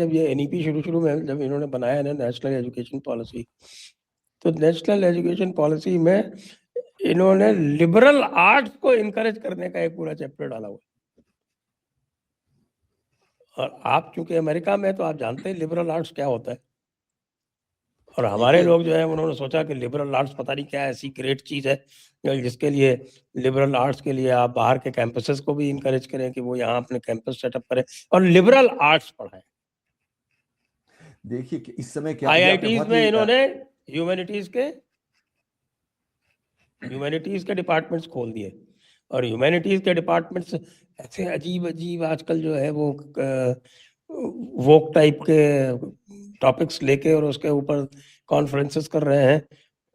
जब ये एनईपी शुरू में जब इन्होंने बनाया ना नेशनल एजुकेशन पॉलिसी, तो नेशनल एजुकेशन पॉलिसी में इन्होंने लिबरल आर्ट्स को इनकरेज करने का एक पूरा चैप्टर डाला हुआ। और आप चूंकि अमेरिका में, तो आप जानते हैं लिबरल आर्ट्स क्या होता है। और हमारे लोग जो है उन्होंने सोचा कि लिबरल आर्ट्स पता नहीं क्या ऐसी ग्रेट चीज़ है जिसके लिए लिबरल आर्ट्स के लिए आप बाहर के कैंपसेस को भी इनकरेज करें कि वो यहाँ अपने कैंपस सेटअप करें और लिबरल आर्ट्स पढ़ाएं। देखिए कि इस समय क्या आईआईटीज में इन्होंने ह्यूमैनिटीज के डिपार्टमेंट्स खोल दिए। और ह्यूमैनिटीज के डिपार्टमेंट्स ऐसे अजीब अजीब आजकल जो है वो वोक टाइप के टॉपिक्स लेके और उसके ऊपर कॉन्फ्रेंसेस कर रहे हैं,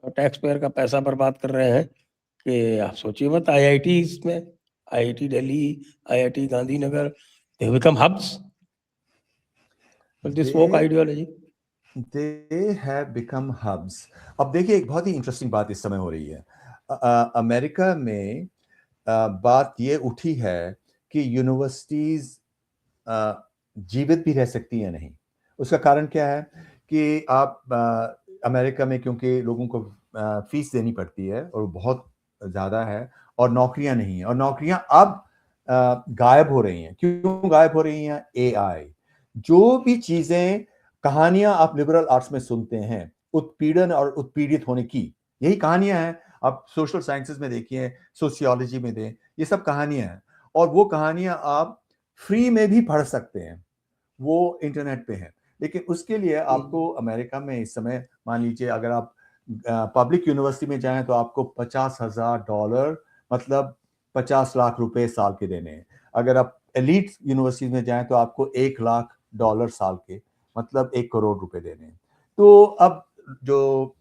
टैक्स पेयर का पैसा बर्बाद कर रहे हैं कि आप सोचिए मत। आईआईटीज में, IIT Delhi, IIT Gandhinagar, they become hubs this woke ideology. They have become hubs. अब देखिए एक बहुत ही इंटरेस्टिंग बात इस समय हो रही है। अमेरिका में बात ये उठी है कि यूनिवर्सिटीज जीवित भी रह सकती है नहीं। उसका कारण क्या है कि आप अमेरिका में क्योंकि लोगों को फीस देनी पड़ती है और बहुत ज़्यादा है और नौकरियां नहीं है और नौकरियां अब गायब हो रही हैं। क्यों गायब हो रही हैं? एआई। जो भी चीज़ें कहानियां आप लिबरल आर्ट्स में सुनते हैं उत्पीड़न और उत्पीड़ित होने की, यही कहानियां हैं। आप सोशल साइंसेस में देखिए, सोशियोलॉजी में दें, ये सब कहानियां हैं और वो कहानियां आप फ्री में भी पढ़ सकते हैं, वो इंटरनेट पे है। लेकिन उसके लिए आपको अमेरिका में इस समय मान लीजिए अगर आप पब्लिक यूनिवर्सिटी में जाएं तो आपको $50,000 मतलब 50 लाख रुपए साल के देने हैं। अगर आप एलीट यूनिवर्सिटी में जाएं तो आपको $1 लाख साल के मतलब 1 करोड़ रुपए देने हैं। तो अब जो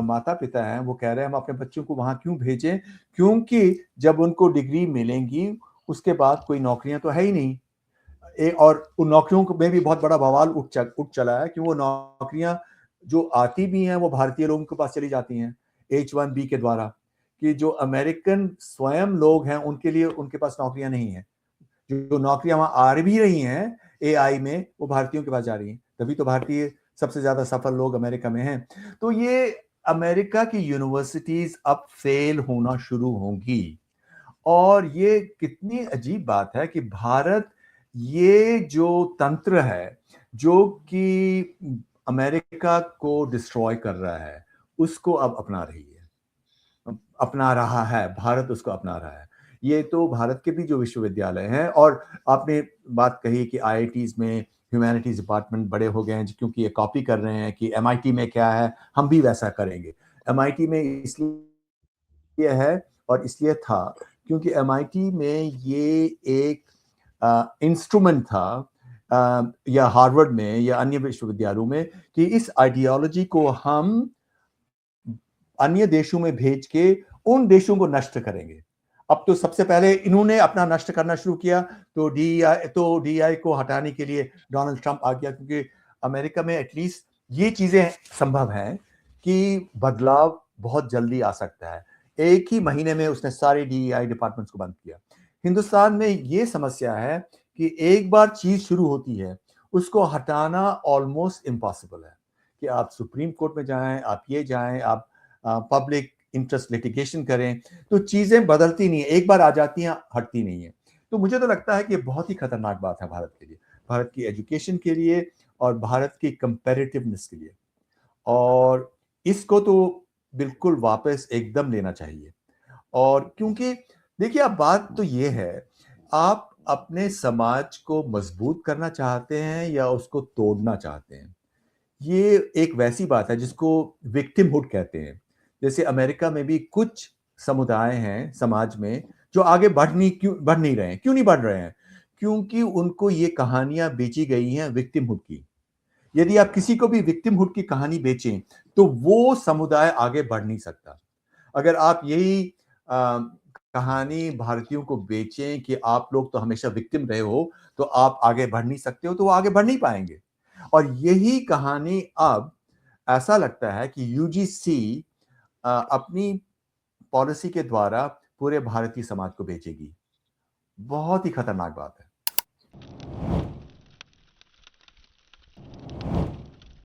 माता पिता हैं वो कह रहे हैं हम अपने बच्चों को वहां क्यों भेजें, क्योंकि जब उनको डिग्री मिलेंगी उसके बाद कोई नौकरियां तो है ही नहीं। और उन नौकरियों में भी बहुत बड़ा बवाल उठ चला है कि वो नौकरियां जो आती भी हैं वो भारतीय लोगों के पास चली जाती हैं H1B के द्वारा, कि जो अमेरिकन स्वयं लोग हैं उनके लिए उनके पास नौकरियां नहीं हैं। जो नौकरियां वहां आ भी रही हैं एआई में वो भारतीयों के पास जा रही हैं, तभी तो भारतीय सबसे ज्यादा सफल लोग अमेरिका में हैं। तो ये अमेरिका की यूनिवर्सिटीज अब फेल होना शुरू होंगी। और ये कितनी अजीब बात है कि भारत ये जो तंत्र है जो कि अमेरिका को डिस्ट्रॉय कर रहा है उसको अब अपना रहा है। भारत उसको अपना रहा है। ये तो भारत के भी जो विश्वविद्यालय हैं, और आपने बात कही कि आईआईटीज में ह्यूमैनिटीज डिपार्टमेंट बड़े हो गए हैं क्योंकि ये कॉपी कर रहे हैं कि एमआईटी में क्या है हम भी वैसा करेंगे। एमआईटी में इसलिए है और इसलिए था क्योंकि एमआईटी में ये एक इंस्ट्रूमेंट था या हार्वर्ड में या अन्य विश्वविद्यालयों में कि इस आइडियोलॉजी को हम अन्य देशों में भेज के उन देशों को नष्ट करेंगे। अब तो सबसे पहले इन्होंने अपना नष्ट करना शुरू किया, तो डीईआई को हटाने के लिए डोनाल्ड ट्रंप आ गया, क्योंकि अमेरिका में एटलीस्ट ये चीजें संभव हैं कि बदलाव बहुत जल्दी आ सकता है। एक ही महीने में उसने सारे डीईआई डिपार्टमेंट्स को बंद किया। हिंदुस्तान में ये समस्या है कि एक बार चीज शुरू होती है उसको हटाना ऑलमोस्ट इम्पॉसिबल है। कि आप सुप्रीम कोर्ट में जाएं, आप ये जाएं, आप पब्लिक इंटरेस्ट लिटिगेशन करें, तो चीजें बदलती नहीं है, एक बार आ जाती हैं हटती नहीं है। तो मुझे तो लगता है कि बहुत ही खतरनाक बात है भारत के लिए, भारत की एजुकेशन के लिए और भारत की कंपेरेटिवनेस के लिए। और इसको तो बिल्कुल वापस एकदम लेना चाहिए। और क्योंकि देखिए अब बात तो ये है, आप अपने समाज को मजबूत करना चाहते हैं या उसको तोड़ना चाहते हैं। ये एक वैसी बात है जिसको विक्टिमहुड कहते हैं। जैसे अमेरिका में भी कुछ समुदाय हैं समाज में जो आगे बढ़ नहीं रहे हैं। क्यों नहीं बढ़ रहे हैं? क्योंकि उनको ये कहानियां बेची गई हैं विक्टिमहुड की। यदि आप किसी को भी विक्टिमहुड की कहानी बेचें तो वो समुदाय आगे बढ़ नहीं सकता। अगर आप यही कहानी भारतीयों को बेचें कि आप लोग तो हमेशा विक्टिम रहे हो तो आप आगे बढ़ नहीं सकते हो, तो वो आगे बढ़ नहीं पाएंगे। और यही कहानी अब ऐसा लगता है कि यूजीसी अपनी पॉलिसी के द्वारा पूरे भारतीय समाज को बेचेगी। बहुत ही खतरनाक बात है।